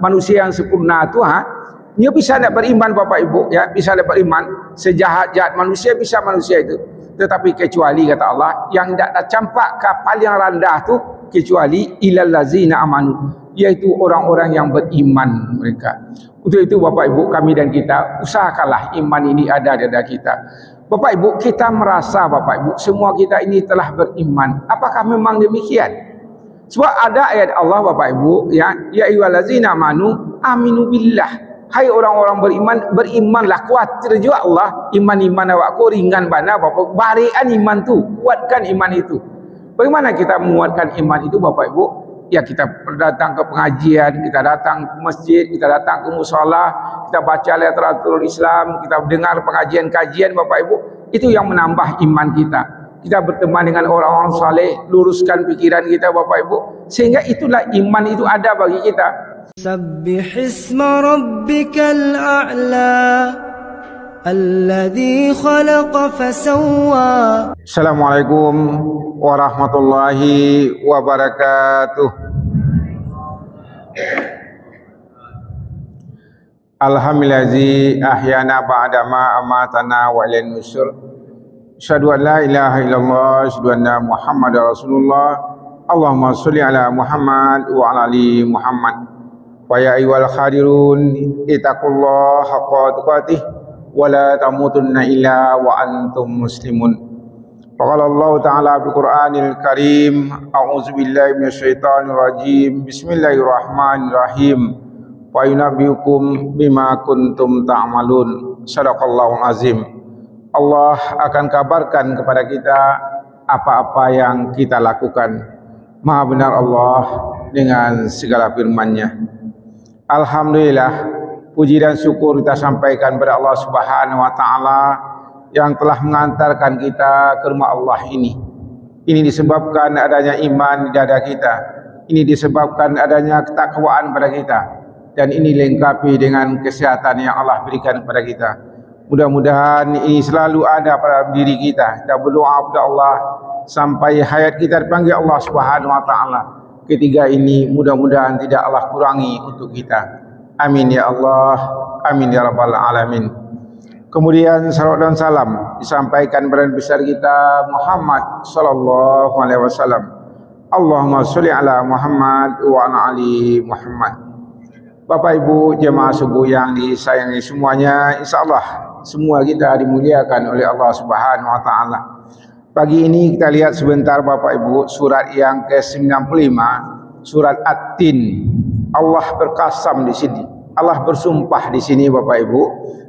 manusia yang sempurna tu dia bisa nak beriman Bapak Ibu ya, bisa nak beriman. Sejahat-jahat manusia bisa manusia itu. Tetapi kecuali kata Allah yang tak tercampak kapal yang rendah tu kecuali ilal ladzina amanu, yaitu orang-orang yang beriman mereka. Untuk itu Bapak Ibu, kami dan kita usahakanlah iman ini ada di dalam kita. Bapak Ibu, kita merasa Bapak Ibu semua kita ini telah beriman. Apakah memang demikian? Sebab ada ayat Allah Bapak Ibu ya ayyuhallazina amanu aminu billah. Hai orang-orang beriman, berimanlah, kuatir juga Allah. Iman-iman awakku ringan bana Bapak. Barikan iman tu, kuatkan iman itu. Bagaimana kita menguatkan iman itu Bapak Ibu? Ya kita datang ke pengajian, kita datang ke masjid, kita datang ke mushola, kita baca literatur Islam, kita dengar pengajian-kajian Bapak Ibu. Itu yang menambah iman kita. Kita berteman dengan orang-orang saleh, luruskan pikiran kita Bapak Ibu. Sehingga itulah iman itu ada bagi kita. سبح اسم ربك الأعلى الذي خلق فسوى. Assalamualaikum warahmatullahi wabarakatuh. Alhamdulillazi ahyana ba'dama amatana wa ilaihil nusyur. Asyhadu an la ilaha illallah, asyhadu anna Muhammadar Rasulullah. Allahumma sholli ala Muhammad wa ala ali Muhammad. Wa ya ayyuhal khadirun ittaqullaha haqqa tuqatih wa la tamutunna illa wa antum muslimun. Qala Allah Ta'ala bil Qur'anil Karim, a'udzu billahi minasyaitonir rajim. Bismillahirrahmanirrahim. Wa yunabbiukum bima kuntum ta'malun. Shadaqallahul azim. Allah akan kabarkan kepada kita apa-apa yang kita lakukan. Maha benar Allah dengan segala firman-Nya. Alhamdulillah, puji dan syukur kita sampaikan kepada Allah Subhanahu wa taala yang telah mengantarkan kita ke rumah Allah ini. Ini disebabkan adanya iman di dada kita. Ini disebabkan adanya ketakwaan pada kita. Dan ini lengkapi dengan kesehatan yang Allah berikan kepada kita. Mudah-mudahan ini selalu ada pada diri kita. Kita berdoa kepada Allah sampai hayat kita dipanggil Allah Subhanahu wa taala. Ketiga ini mudah-mudahan tidak Allah kurangi untuk kita. Amin ya Allah, amin ya rabbal alamin. Kemudian salawat dan salam disampaikan kepada besar kita Muhammad sallallahu alaihi wasallam. Allahumma sholli ala Muhammad wa ala ali Muhammad. Bapak Ibu jemaah subuh yang disayangi semuanya, insyaallah semua kita dimuliakan oleh Allah Subhanahu wa taala. Pagi ini kita lihat sebentar Bapak Ibu surat yang ke-95, surat At-Tin. Allah berqasam di sini. Allah bersumpah di sini Bapak Ibu,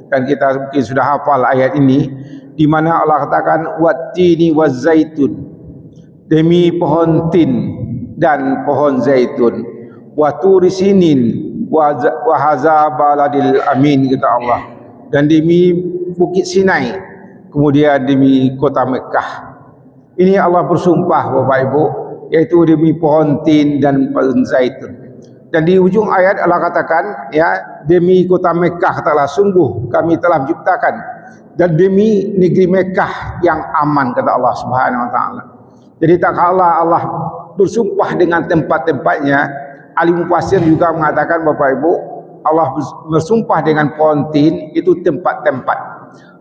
dan kita mungkin sudah hafal ayat ini di mana Allah katakan wat-tini waz-zaitun. Demi pohon tin dan pohon zaitun. Wa turi sinin wa hadza baladil amin kata Allah. Dan demi bukit Sinai, kemudian demi kota Mekah. Ini Allah bersumpah Bapak Ibu, yaitu demi pohon tin dan pohon zaitun. Dan di ujung ayat Allah katakan ya, demi kota Mekah telah sungguh kami telah menciptakan, dan demi negeri Mekah yang aman kata Allah Subhanahu wa taala. Jadi tak kalah Allah bersumpah dengan tempat-tempatnya, ahli mufassir juga mengatakan Bapak Ibu, Allah bersumpah dengan pohon tin itu tempat-tempat.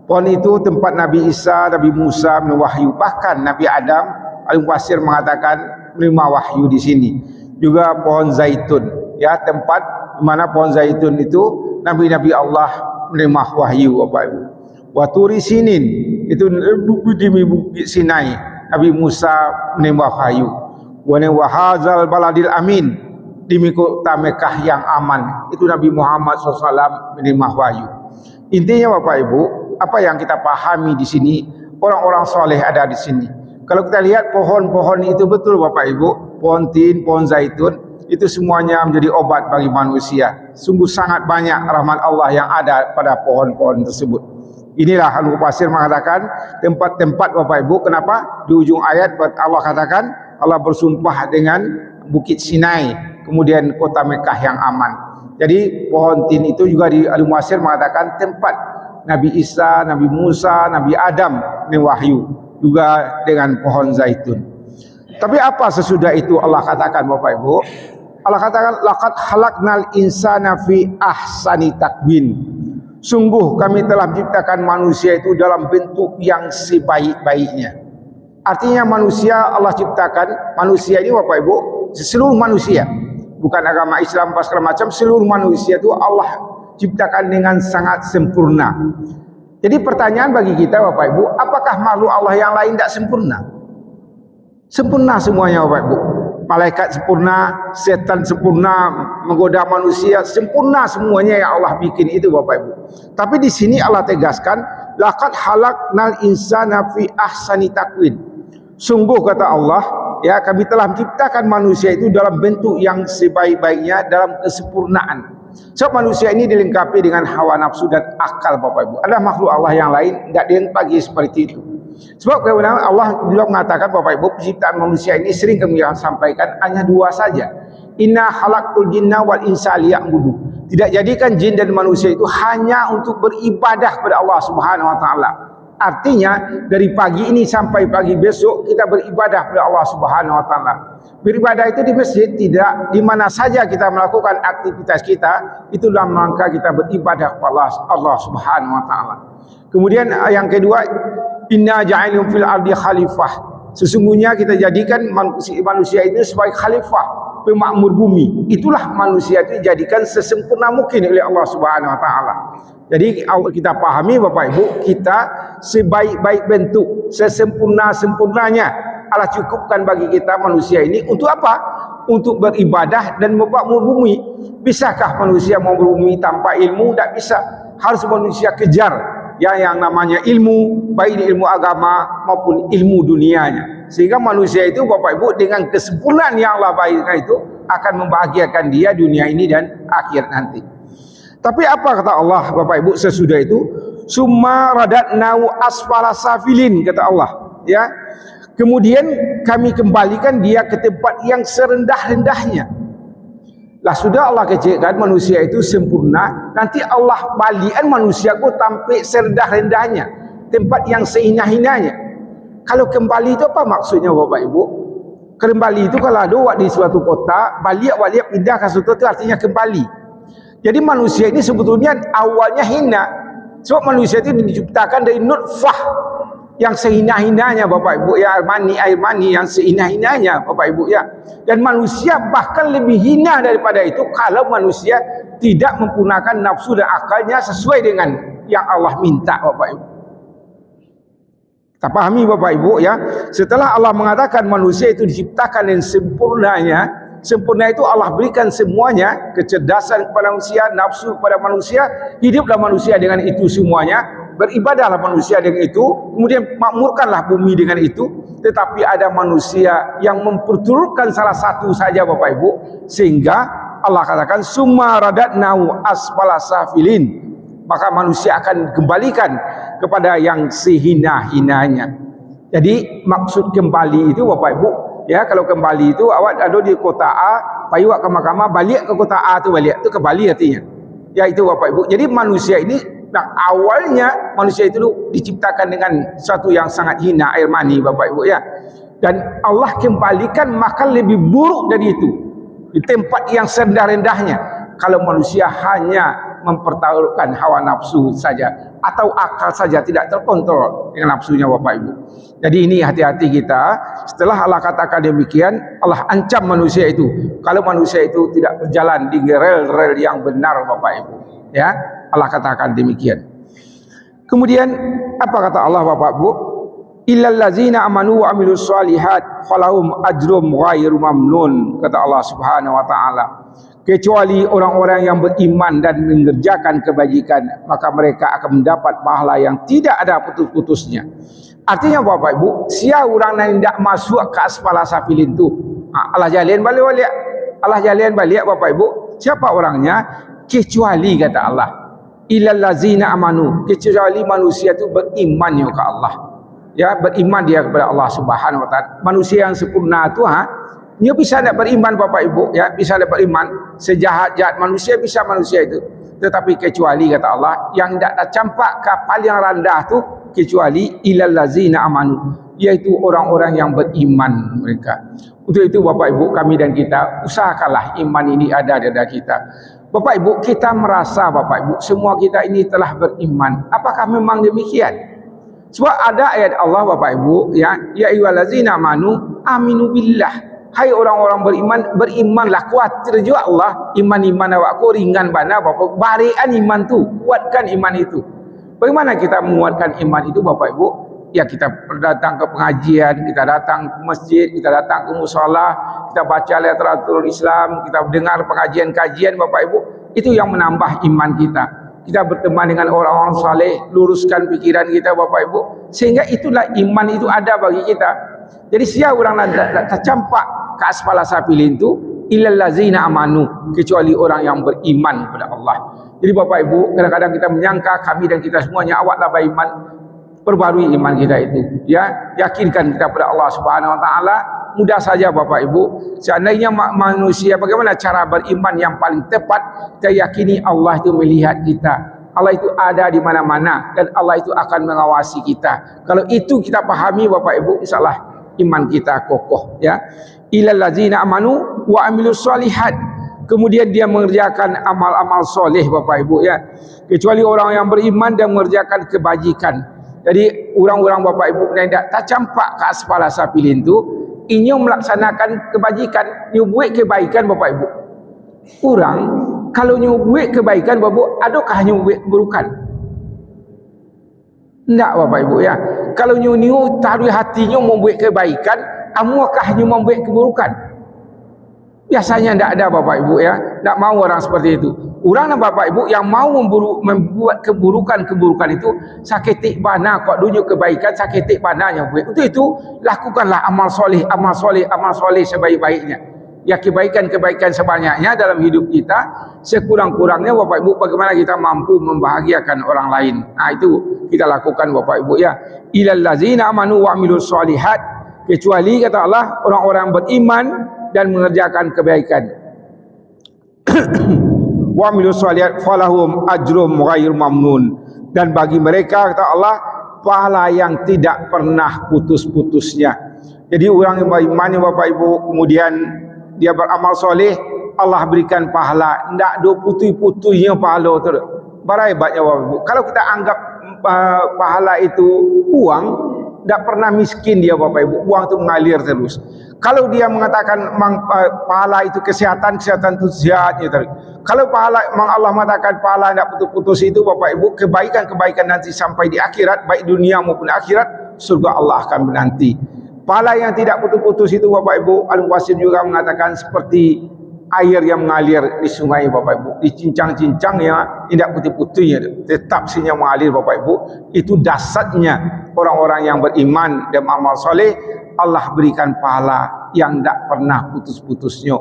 Pohon itu tempat Nabi Isa, Nabi Musa menerima wahyu. Bahkan Nabi Adam, Al-Mufassir mengatakan menerima wahyu di sini. Juga pohon zaitun, ya tempat di mana pohon zaitun itu Nabi-Nabi Allah menerima wahyu Bapak Ibu. Wa turi sinin itu di bukit Sinai, Nabi Musa menerima wahyu. Wa hadzal baladil amin, di kota Mekah yang aman, itu Nabi Muhammad SAW menerima wahyu. Intinya Bapak Ibu, apa yang kita pahami di sini, orang-orang soleh ada di sini. Kalau kita lihat pohon-pohon itu betul Bapak Ibu, pohon tin, pohon zaitun, itu semuanya menjadi obat bagi manusia. Sungguh sangat banyak rahmat Allah yang ada pada pohon-pohon tersebut. Inilah Al-Mufassir mengatakan tempat-tempat Bapak Ibu. Kenapa? Di ujung ayat Allah katakan Allah bersumpah dengan bukit Sinai, kemudian kota Mekah yang aman. Jadi pohon tin itu juga di Al-Mufassir mengatakan tempat Nabi Isa, Nabi Musa, Nabi Adam ini wahyu, juga dengan pohon zaitun. Tapi apa sesudah itu Allah katakan Bapak Ibu? Allah katakan laqad khalaqnal insana fi ahsani taqwim. Sungguh kami telah menciptakan manusia itu dalam bentuk yang sebaik-baiknya. Artinya manusia Allah ciptakan, manusia ini Bapak Ibu, seluruh manusia, bukan agama Islam pas segala macam, seluruh manusia itu Allah ciptakan dengan sangat sempurna. Jadi pertanyaan bagi kita Bapak Ibu, apakah makhluk Allah yang lain tidak sempurna? Sempurna semuanya Bapak Ibu. Malaikat sempurna, setan sempurna, menggoda manusia, sempurna semuanya yang Allah bikin itu Bapak Ibu. Tapi di sini Allah tegaskan, laqad khalaqnal insana fi ahsani taqwim. Sungguh kata Allah, ya kami telah menciptakan manusia itu dalam bentuk yang sebaik-baiknya, dalam kesempurnaan. Sebab manusia ini dilengkapi dengan hawa nafsu dan akal Bapak Ibu. Ada makhluk Allah yang lain tidak dilengkapi seperti itu. Sebab kemudian Allah juga mengatakan Bapak Ibu, penciptaan manusia ini sering kami sampaikan hanya dua saja. Inna khalaqtul jinna wal insa liya'budu. Tidak jadikan jin dan manusia itu hanya untuk beribadah kepada Allah Subhanahu wa taala. Artinya dari pagi ini sampai pagi besok kita beribadah kepada Allah Subhanahu wa taala. Beribadah itu di masjid tidak, di mana saja kita melakukan aktivitas kita, itu dalam rangka kita beribadah kepada Allah Subhanahu wa taala. Kemudian yang kedua, inna ja'ilun fil ardi khalifah. Sesungguhnya kita jadikan manusia ini sebagai khalifah, pemakmur bumi. Itulah manusia itu dijadikan sesempurna mungkin oleh Allah Subhanahu wa taala. Jadi kita pahami Bapak Ibu, kita sebaik-baik bentuk, sesempurna-sempurnanya Allah cukupkan bagi kita manusia ini untuk apa? Untuk beribadah dan memakmur bumi. Bisakah manusia mau berbumi tanpa ilmu? Tidak bisa. Harus manusia kejar yang namanya ilmu, baik ilmu agama maupun ilmu dunianya. Sehingga manusia itu Bapak Ibu dengan kesempurnaan yang Allah berikan itu akan membahagiakan dia dunia ini dan akhir nanti. Tapi apa kata Allah Bapak Ibu sesudah itu? Summa radatnau asfala safilin, kata Allah, ya. Kemudian kami kembalikan dia ke tempat yang serendah-rendahnya. Lah sudah Allah kecilkan manusia itu sempurna, nanti Allah balikan manusia ku sampai serendah-rendahnya, tempat yang sehina-hinanya. Kalau kembali itu apa maksudnya Bapak Ibu? Kembali itu kalau ada di suatu kota, balik pindah ke suatu itu artinya kembali. Jadi manusia ini sebetulnya awalnya hina. Sebab manusia itu diciptakan dari nutfah yang sehina-hinanya Bapak Ibu, ya air mani yang sehina-hinanya Bapak Ibu, ya. Dan manusia bahkan lebih hina daripada itu kalau manusia tidak mempunyai nafsu dan akalnya sesuai dengan yang Allah minta Bapak Ibu. Kita pahami Bapak Ibu, ya. Setelah Allah mengatakan manusia itu diciptakan dengan sempurnanya, sempurna itu Allah berikan semuanya, kecerdasan kepada manusia, nafsu kepada manusia, hiduplah manusia dengan itu semuanya, beribadahlah manusia dengan itu, kemudian makmurkanlah bumi dengan itu. Tetapi ada manusia yang memperturutkan salah satu saja Bapak Ibu, sehingga Allah katakan summa radatnau asfala safilin, maka manusia akan kembalikan kepada yang sehina-hinanya. Jadi maksud kembali itu Bapak Ibu, ya, kalau kembali itu awak ada di kota A, payu ke mahkamah, balik ke kota A itu balik, itu kembali artinya. Ya itu Bapak Ibu. Jadi manusia ini, nah awalnya manusia itu diciptakan dengan sesuatu yang sangat hina, air mani Bapak Ibu, ya. Dan Allah kembalikan maka lebih buruk dari itu, di tempat yang serendah-rendahnya. Kalau manusia hanya mempertaruhkan hawa nafsu saja atau akal saja, tidak terkontrol dengan nafsunya Bapak Ibu. Jadi ini hati-hati kita. Setelah Allah katakan demikian, Allah ancam manusia itu kalau manusia itu tidak berjalan di rel-rel yang benar Bapak Ibu, ya. Allah katakan demikian. Kemudian apa kata Allah Bapak Ibu? Illal ladzina amanu wa amilus shalihat falahum ajrum ghairu mamnun, kata Allah Subhanahu wa taala. Kecuali orang-orang yang beriman dan mengerjakan kebajikan, maka mereka akan mendapat pahala yang tidak ada putus-putusnya. Artinya Bapak Ibu, siapa orang yang tidak masuk ke asfala safilin itu, Allah jalin balik. Allah jalin balik Bapak Ibu. Siapa orangnya? Kecuali kata Allah, illal ladzina amanu, kecuali manusia itu beriman ke Allah, ya, beriman dia kepada Allah Subhanahu wa taala. Manusia yang sempurna itu dia bisa tidak beriman Bapak Ibu, ya, bisa tidak beriman. Sejahat-jahat manusia bisa manusia itu, tetapi kecuali kata Allah yang tidak tercampak kapal yang rendah tu, kecuali illal ladzina amanu, iaitu orang-orang yang beriman mereka. Untuk itu Bapak Ibu, kami dan kita usahakanlah iman ini ada di dalam kita. Bapak Ibu, kita merasa Bapak Ibu semua kita ini telah beriman. Apakah memang demikian? Sebab ada ayat Allah Bapak Ibu, ya ayyuhallazina amanu aminu billah. Hai orang-orang beriman, berimanlah, kuatir juga Allah. Iman-iman awakku ringan bana Bapak. Barikan iman tu, kuatkan iman itu. Bagaimana kita menguatkan iman itu Bapak Ibu? Ya kita datang ke pengajian, kita datang ke masjid, kita datang ke mushola, kita baca literatur Islam, kita dengar pengajian-kajian Bapak Ibu. Itu yang menambah iman kita. Kita berteman dengan orang-orang saleh, luruskan pikiran kita Bapak Ibu. Sehingga itulah iman itu ada bagi kita. Jadi siapa orang nak tercampak ke asfala safilin itu illal ladzina amanu, kecuali orang yang beriman kepada Allah. Jadi Bapak Ibu, kadang-kadang kita menyangka kami dan kita semuanya awaklah beriman. Perbarui iman kita itu, ya, yakinkan kita pada Allah Subhanahu wa taala. Mudah saja Bapak Ibu. Seandainya manusia, bagaimana cara beriman yang paling tepat? Kita yakini Allah itu melihat kita, Allah itu ada di mana-mana, dan Allah itu akan mengawasi kita. Kalau itu kita pahami Bapak Ibu, insyaallah iman kita kokoh, ya. Ilal ladzina amanu wa amilus solihat. Kemudian dia mengerjakan amal-amal soleh Bapak Ibu, ya. Kecuali orang yang beriman dan mengerjakan kebajikan. Jadi orang-orang Bapak Ibu yang tak campak ke asfala safilin tu, ini melaksanakan kebajikan, nyubuat kebaikan Bapak Ibu. Orang kalau nyubuat kebaikan Bapak Ibu, adakah nyubuat keburukan? Tidak Bapak Ibu, ya. Kalau nyu taruh hatinya membuat kebaikan, amukah nyu membuat keburukan? Biasanya tidak ada Bapak Ibu, ya. Tak mau orang seperti itu. Orang Bapak Ibu yang mau membuat keburukan-keburukan itu, sakitik bana kok dunia kebaikan, sakitik bananya. Untuk itu lakukanlah amal soleh, amal soleh, amal soleh sebaik-baiknya. Ya, kebaikan-kebaikan sebanyaknya dalam hidup kita, sekurang-kurangnya Bapak Ibu bagaimana kita mampu membahagiakan orang lain. Nah, itu kita lakukan Bapak Ibu, ya. Ilal ladzina amanu wa amilus solihat, kecuali kata Allah orang-orang beriman dan mengerjakan kebaikan. Wa amilus solihat falahum ajrum ghairu mamnun, dan bagi mereka kata Allah pahala yang tidak pernah putus-putusnya. Jadi orang yang beriman Bapak Ibu kemudian dia beramal soleh, Allah berikan pahala, tidak ada putus-putusnya pahala tu. Berhebatnya Bapak Ibu. Kalau kita anggap pahala itu uang, tidak pernah miskin dia Bapak Ibu. Uang itu mengalir terus. Kalau dia mengatakan pahala itu kesehatan itu sehatnya terus. Kalau pahala Allah mengatakan pahala tidak putus-putus itu Bapak Ibu, kebaikan-kebaikan nanti sampai di akhirat, baik dunia maupun akhirat, surga Allah akan menanti. Pahala yang tidak putus-putus itu Bapak Ibu, Al-Mufassir juga mengatakan seperti air yang mengalir di sungai Bapak Ibu, di cincang-cincang yang tidak putih-putihnya, tetap sinya mengalir Bapak Ibu. Itu dasarnya orang-orang yang beriman dan amal soleh, Allah berikan pahala yang tidak pernah putus-putusnya.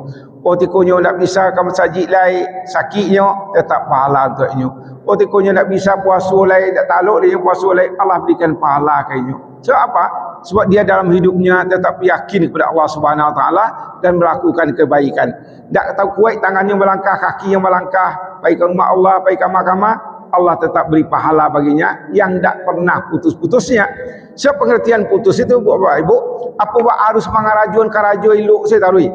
Otikonya tidak bisa kamu sajid lain, sakitnya tetap pahala untuknya. Otikonya tidak bisa puasa lain, tak taluk dia puasa lain, Allah berikan pahala kayaknya. Sebab apa? Sebab dia dalam hidupnya tetap yakin kepada Allah Subhanahu wa taala dan melakukan kebaikan. Tak tahu kuat tangannya melangkah, kakinya melangkah, baik ke rumah Allah, baik ke mahkamah, Allah tetap beri pahala baginya yang tak pernah putus-putusnya. Sebab pengertian putus itu Bapak Ibu, apa buat harus mengarajuan karajo iluk saya tarui.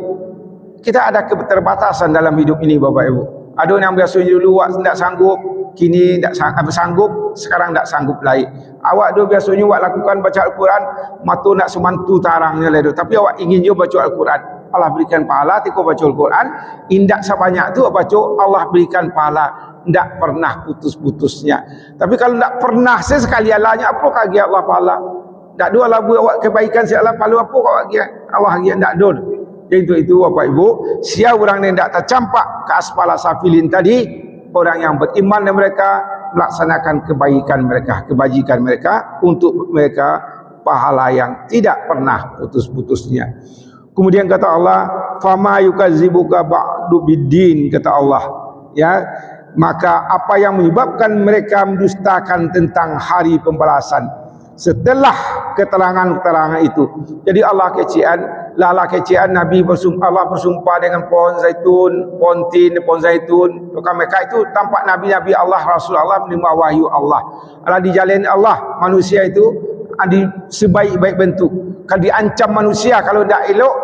Kita ada keterbatasan dalam hidup ini Bapak Ibu. Ada yang biasanya dulu tidak sanggup, kini tak sanggup, sekarang tak sanggup lagi. Awak tu biasanya awak lakukan baca Al-Quran, matu nak semantu tarangnya lah tu. Tapi awak ingin juga baca Al-Quran. Allah berikan pahala tiko baca Al-Quran. Indak sebanyak tu baca, Allah berikan pahala. Tidak pernah putus-putusnya. Tapi kalau tidak pernah sesekali alahnya, apa kaki Allah pahala? Tak ada labu awak kebaikan si Allah pahala apa kau kaki Allah kaki tidak ada. Jadi itu Bapak Ibu, siapa orang yang tidak tercampak ke asfala safilin tadi, orang yang beriman dan mereka melaksanakan kebaikan mereka, kebajikan mereka, untuk mereka pahala yang tidak pernah putus-putusnya. Kemudian kata Allah, fama yukadzibuka ba'du biddin, kata Allah, ya, maka apa yang menyebabkan mereka mendustakan tentang hari pembalasan setelah keterangan-keterangan itu. Jadi Allah kecian Nabi Allah bersumpah dengan pohon zaitun, pohon tin, pohon zaitun. Maka mereka itu tampak Nabi-Nabi Allah, Rasul Allah menerima wahyu Allah. Allah dijalin Allah, manusia itu ada sebaik-baik bentuk. Kalau diancam manusia kalau tidak elok,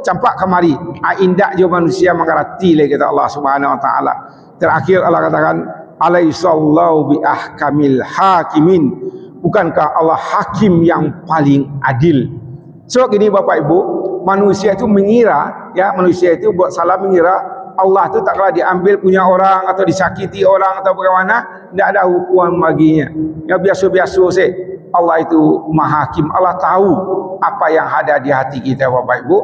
campak kemari. Indak je manusia mengerti lagi kata Allah Subhanahu wa taala. Terakhir Allah katakan alaihissallahu bi ahkamil hakimin. Bukankah Allah hakim yang paling adil? Sebab gini Bapak Ibu, manusia itu mengira, ya, manusia itu buat salah mengira Allah itu tak kala diambil punya orang atau disakiti orang atau bagaimana, tidak ada hukuman baginya. Ya biasa-biasa saja. Allah itu Maha Hakim. Allah tahu apa yang ada di hati kita Bapak Ibu.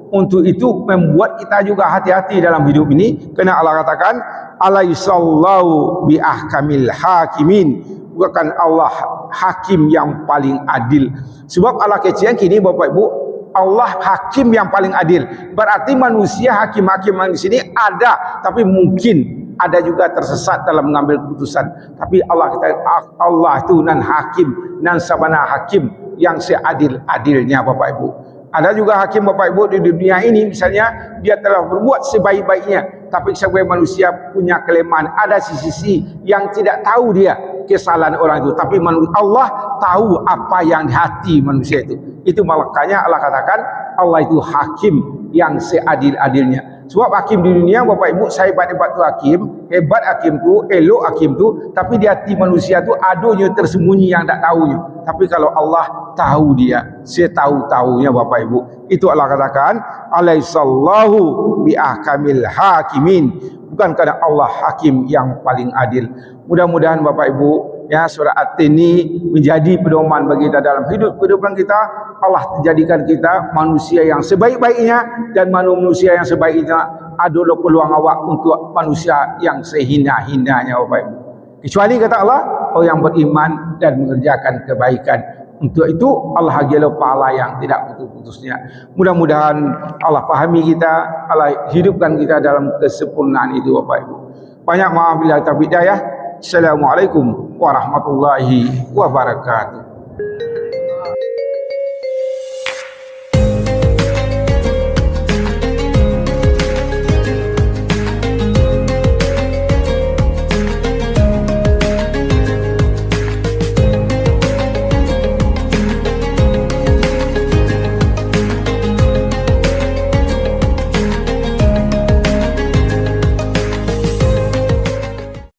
Untuk itu membuat kita juga hati-hati dalam hidup ini. Kerana Allah katakan alaihissallahu bi ahkamil hakimin. Bukan Allah hakim yang paling adil. Sebab Allah kecil kini Bapak Ibu, Allah hakim yang paling adil. Berarti manusia hakim-hakim di sini ada, tapi mungkin ada juga tersesat dalam mengambil keputusan. Tapi Allah kata Allah itu nan hakim, nan sabana hakim yang seadil-adilnya Bapak Ibu. Ada juga hakim Bapak Ibu di dunia ini, misalnya dia telah berbuat sebaik-baiknya, tapi sebagai manusia punya kelemahan, ada sisi-sisi yang tidak tahu dia kesalahan orang itu, tapi Allah tahu apa yang di hati manusia itu. Itu makanya Allah katakan Allah itu hakim yang seadil-adilnya. Sebab hakim di dunia Bapak Ibu, sehebat-hebat tu hakim, hebat hakim tu, elok hakim tu, tapi di hati manusia tu adanya tersembunyi yang tak tahunya. Tapi kalau Allah tahu dia, setahu-tahunya Bapak Ibu. Itu Allah katakan alaihissallahu bi ahkamil hakimin. Bukan kerana Allah hakim yang paling adil. Mudah-mudahan Bapak Ibu, ya, surah At-Tin ini menjadi pedoman bagi kita dalam hidup kehidupan kita. Allah jadikan kita manusia yang sebaik-baiknya, dan manusia yang sebaiknya adalah peluang awak untuk manusia yang sehina-hinanya Bapak Ibu. Kecuali kata Allah, orang yang beriman dan mengerjakan kebaikan. Untuk itu Allah hagilah pahala yang tidak putus-putusnya. Mudah-mudahan Allah pahami kita, Allah hidupkan kita dalam kesempurnaan itu Bapak Ibu. Banyak maaf bila tak bidayah. Assalamualaikum warahmatullahi wabarakatuh.